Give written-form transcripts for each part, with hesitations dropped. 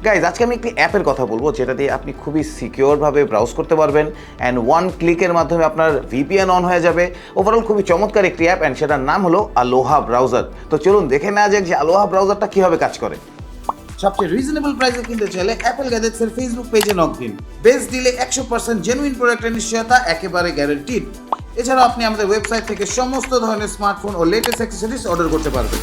Guys আজকে আমি একটি অ্যাপের কথা বলবো যেটা দিয়ে আপনি খুবই সিকিওরভাবে ব্রাউজ করতে পারবেন অ্যান্ড ওয়ান ক্লিকের মাধ্যমে আপনার ভিপিএন অন হয়ে যাবে। ওভারঅল খুবই চমৎকার একটি অ্যাপ অ্যান্ড সেটার নাম হলো আলোহা ব্রাউজার। তো চলুন দেখে নেওয়া যাক যে আলোহা ব্রাউজারটা কীভাবে কাজ করে। সবচেয়ে রিজনেবল প্রাইসে কিনতে চাইলে অ্যাপল গ্যাজেটসের ফেসবুক পেজে নক দিন। বেস্ট ডিলে 100% জেনুইন প্রোডাক্টের নিশ্চয়তা একেবারে গ্যারান্টিড। এছাড়াও আপনি আমাদের ওয়েবসাইট থেকে সমস্ত ধরনের স্মার্টফোন ও লেটেস্ট অ্যাক্সেসরিজ অর্ডার করতে পারবেন।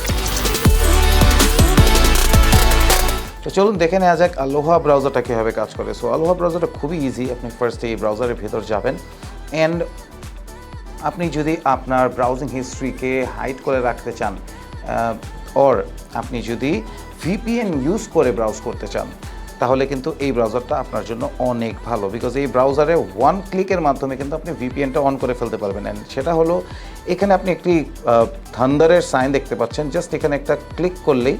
তো চলুন দেখে নেওয়া যাক আলোহা ব্রাউজারটা কীভাবে কাজ করে। সো আলোহা ব্রাউজারটা খুবই ইজি। আপনি ফার্স্টে এই ব্রাউজারের ভেতর যাবেন অ্যান্ড আপনি যদি আপনার ব্রাউজিং হিস্ট্রিকে হাইড করে রাখতে চান অর আপনি যদি ভিপিএন ইউজ করে ব্রাউজ করতে চান তাহলে কিন্তু এই ব্রাউজারটা আপনার জন্য অনেক ভালো, বিকজ এই ব্রাউজারে ওয়ান ক্লিকের মাধ্যমে কিন্তু আপনি ভিপিএনটা অন করে ফেলতে পারবেন। অ্যান্ড সেটা হলো এখানে আপনি একটি থান্ডারের সাইন দেখতে পাচ্ছেন। জাস্ট এখানে একটা ক্লিক করলেই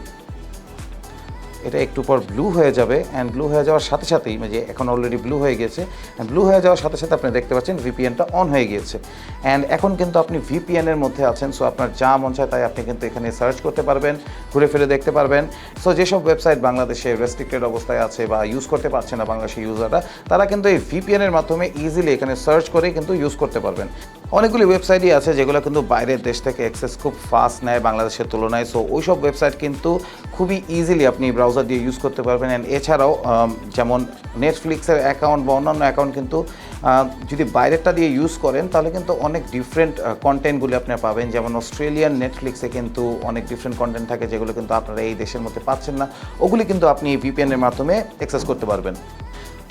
এটা একটু পর ব্লু হয়ে যাবে অ্যান্ড ব্লু হয়ে যাওয়ার সাথে সাথেই যে এখন অলরেডি ব্লু হয়ে গেছে, ব্লু হয়ে যাওয়ার সাথে সাথে আপনি দেখতে পাচ্ছেন ভিপিএনটা অন হয়ে গিয়েছে অ্যান্ড এখন কিন্তু আপনি ভিপিএনের মধ্যে আছেন। সো আপনার যা মন চায় তাই আপনি কিন্তু এখানে সার্চ করতে পারবেন, ঘুরে ফিরে দেখতে পারবেন। সো যেসব ওয়েবসাইট বাংলাদেশে রেস্ট্রিক্টেড অবস্থায় আছে বা ইউজ করতে পারছে না বাংলাদেশি ইউজাররা, তারা কিন্তু এই ভিপিএনের মাধ্যমে ইজিলি এখানে সার্চ করে কিন্তু ইউজ করতে পারবেন। অনেকগুলি ওয়েবসাইটই আছে যেগুলো কিন্তু বাইরের দেশ থেকে অ্যাক্সেস খুব ফাস্ট নেয় বাংলাদেশের তুলনায়। সো ওই সব ওয়েবসাইট কিন্তু খুবই ইজিলি আপনি ব্রাউজার দিয়ে ইউজ করতে পারবেন। অ্যান্ড এছাড়াও যেমন নেটফ্লিক্সের অ্যাকাউন্ট বা অন্যান্য অ্যাকাউন্ট কিন্তু যদি বাইরেরটা দিয়ে ইউজ করেন তাহলে কিন্তু অনেক ডিফারেন্ট কন্টেন্টগুলি আপনি পাবেন। যেমন অস্ট্রেলিয়ান নেটফ্লিক্সে কিন্তু অনেক ডিফারেন্ট কন্টেন্ট থাকে যেগুলো কিন্তু আপনারা এই দেশের মধ্যে পাচ্ছেন না, ওগুলি কিন্তু আপনি ভিপিএনের মাধ্যমে অ্যাক্সেস করতে পারবেন।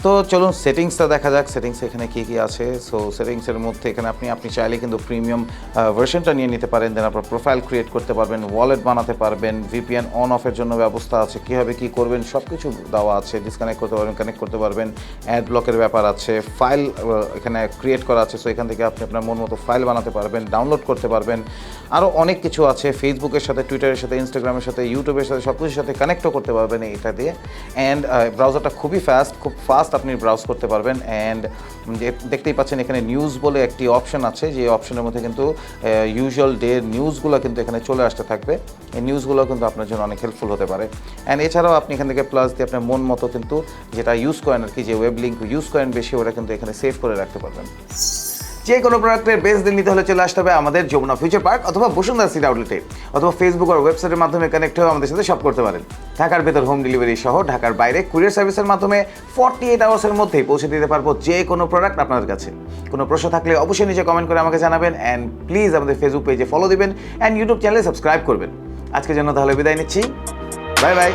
তো চলুন সেটিংসটা দেখা যাক। সেটিংস এখানে কী কী আছে। সো সেটিংসের মধ্যে এখানে আপনি চাইলে কিন্তু প্রিমিয়াম ভার্সনটা নিয়ে নিতে পারেন। দেন আপনার প্রোফাইল ক্রিয়েট করতে পারবেন, ওয়ালেট বানাতে পারবেন, ভিপিএন অন অফের জন্য ব্যবস্থা আছে, কীভাবে কী করবেন সব কিছু দেওয়া আছে। ডিসকানেক্ট করতে পারবেন, কানেক্ট করতে পারবেন, অ্যাড ব্লকের ব্যাপার আছে, ফাইল এখানে ক্রিয়েট করা আছে। সো এখান থেকে আপনি আপনার মন মতো ফাইল বানাতে পারবেন, ডাউনলোড করতে পারবেন। আরও অনেক কিছু আছে, ফেসবুকের সাথে, টুইটারের সাথে, ইনস্টাগ্রামের সাথে, ইউটিউবের সাথে সব কিছুর সাথে কানেক্টও করতে পারবেন এটা দিয়ে। অ্যান্ড ব্রাউজারটা খুবই খুব ফাস্ট আপনি ব্রাউজ করতে পারবেন। অ্যান্ড দেখতেই পাচ্ছেন এখানে নিউজ বলে একটি অপশন আছে, যে অপশনের মধ্যে কিন্তু ইউজুয়াল ডে নিউজগুলো কিন্তু এখানে চলে আসতে থাকবে। এই নিউজগুলো কিন্তু আপনার জন্য অনেক হেল্পফুল হতে পারে। অ্যান্ড এছাড়াও আপনি এখান থেকে প্লাস দিয়ে আপনার মন মতো কিন্তু যেটা ইউজ করেন আর কি, যে ওয়েব লিঙ্ক ইউজ করেন বেশি, ওটা কিন্তু এখানে সেভ করে রাখতে পারবেন। যে কোনো প্রোডাক্টের বেস্ট দিন নিতে হলে চলে আসতে হবে আমাদের যমুনা ফিউচার পার্ক অথবা বসুন্ধরা সিটি আউটলেটে, অথবা ফেসবুক আর ওয়েবসাইটের মাধ্যমে কানেক্ট হয়ে আমাদের সাথে শপ করতে পারেন। ঢাকার ভেতর হোম ডেলিভারি সহ ঢাকার বাইরে কুরিয়ার সার্ভিসের মাধ্যমে 48 আওয়ার্সের মধ্যেই পৌঁছে দিতে পারবো যে কোনো প্রোডাক্ট আপনাদের কাছে। কোনো প্রশ্ন থাকলে অবশ্যই নিচে কমেন্ট করে আমাকে জানাবেন অ্যান্ড প্লিজ আমাদের ফেসবুক পেজে ফলো দিবেন অ্যান্ড ইউটিউব চ্যানেলে সাবস্ক্রাইব করবেন। আজকের জন্য তাহলে বিদায় নিচ্ছি, বাই বাই।